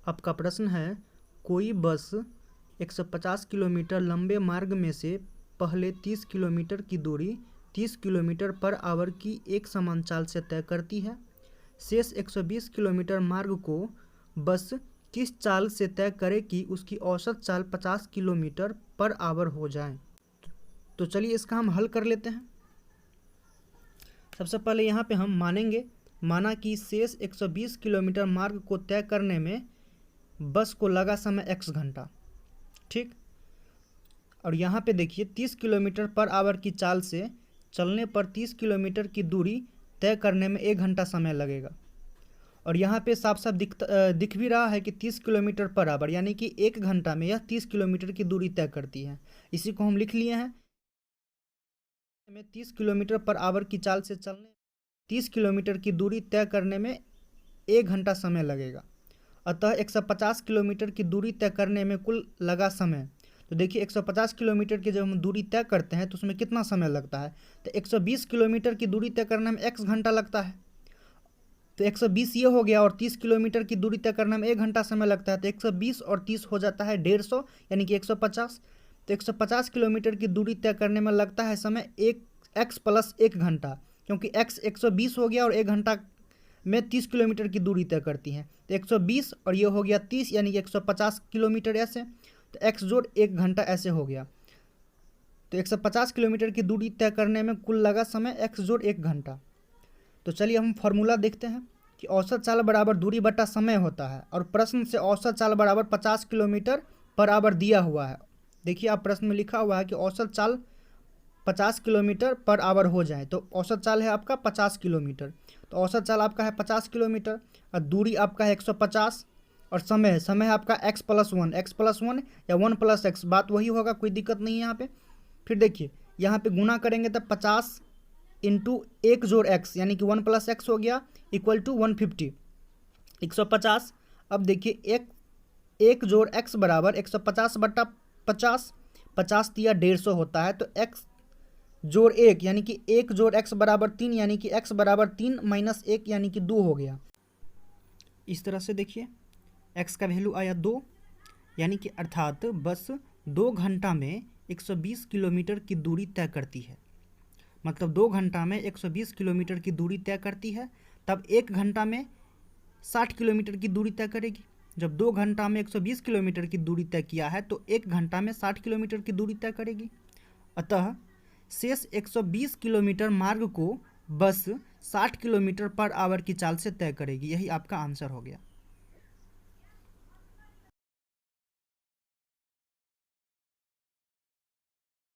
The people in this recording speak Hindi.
आपका प्रश्न है, कोई बस 150 किलोमीटर लंबे मार्ग में से पहले 30 किलोमीटर की दूरी 30 किलोमीटर पर आवर की एक समान चाल से तय करती है। शेष 120 किलोमीटर मार्ग को बस किस चाल से तय करे कि उसकी औसत चाल 50 किलोमीटर पर आवर हो जाए। तो चलिए इसका हम हल कर लेते हैं। सबसे पहले यहाँ पे हम माना कि शेष 120 किलोमीटर मार्ग को तय करने में बस को लगा समय x घंटा, ठीक। और यहाँ पे देखिए 30 किलोमीटर पर आवर की चाल से चलने पर 30 किलोमीटर की दूरी तय करने में 1 घंटा समय लगेगा। और यहाँ पे साफ साफ दिख भी रहा है कि 30 किलोमीटर पर आवर, यानी कि 1 घंटा में यह 30 किलोमीटर की दूरी तय करती है। इसी को हम लिख लिए हैं। में 30 किलोमीटर पर आवर की चाल से चलने 30 किलोमीटर की दूरी तय करने में 1 घंटा समय लगेगा। अतः 150 किलोमीटर की दूरी तय करने में कुल लगा समय, तो देखिए 150 किलोमीटर की जब हम दूरी तय करते हैं तो उसमें कितना समय लगता है, तो 120 किलोमीटर की दूरी तय करने में x घंटा लगता है। तो 120 ये हो गया, और 30 किलोमीटर की दूरी तय करने में 1 घंटा समय लगता है, तो 120 और 30 हो जाता है 150, यानी कि 150। तो 150 किलोमीटर की दूरी तय करने में लगता है समय x प्लस 1 घंटा, क्योंकि x 120 हो गया और 1 घंटा में 30 किलोमीटर की दूरी तय करती है। तो 120 और ये हो गया 30, यानी कि 150 किलोमीटर ऐसे, तो x जोड़ 1 घंटा ऐसे हो गया। तो 150 किलोमीटर की दूरी तय करने में कुल लगा समय x जोड़ 1 घंटा। तो चलिए हम फॉर्मूला देखते हैं कि औसत चाल बराबर दूरी बटा समय होता है, और प्रश्न से औसत चाल बराबर 50 किलोमीटर पर आवर दिया हुआ है। देखिए आप प्रश्न में लिखा हुआ है कि औसत चाल 50 किलोमीटर पर आवर हो जाए, तो औसत चाल है आपका 50 किलोमीटर, तो औसत चाल आपका है 50 किलोमीटर, और दूरी आपका है 150, और समय है आपका x प्लस 1 या 1 प्लस एक्स, बात वही होगा, कोई दिक्कत नहीं है यहाँ पे। फिर देखिए यहाँ पे गुना करेंगे तब 50 इंटू 1 जोड़ x, यानी कि 1 प्लस एक्स हो गया, इक्वल टू 150, 150। अब देखिए 1 जोड़ x बराबर 150 बटा 50, 50 दिया 150 होता है, तो x जोड़ 1 यानी कि 1 जोड़ x बराबर 3, यानी कि x बराबर 3 माइनस 1 यानी कि 2 हो गया। इस तरह से देखिए x का वैल्यू आया 2, यानी कि अर्थात बस 2 घंटा में 120 किलोमीटर की दूरी तय करती है। मतलब 2 घंटा में 120 किलोमीटर की दूरी तय करती है, तब 1 घंटा में 60 किलोमीटर की दूरी तय करेगी। जब 2 घंटा में 120 किलोमीटर की दूरी तय किया है तो 1 घंटा में 60 किलोमीटर की दूरी तय करेगी। अतः शेष 120 किलोमीटर मार्ग को बस 60 किलोमीटर पर आवर की चाल से तय करेगी। यही आपका आंसर हो गया।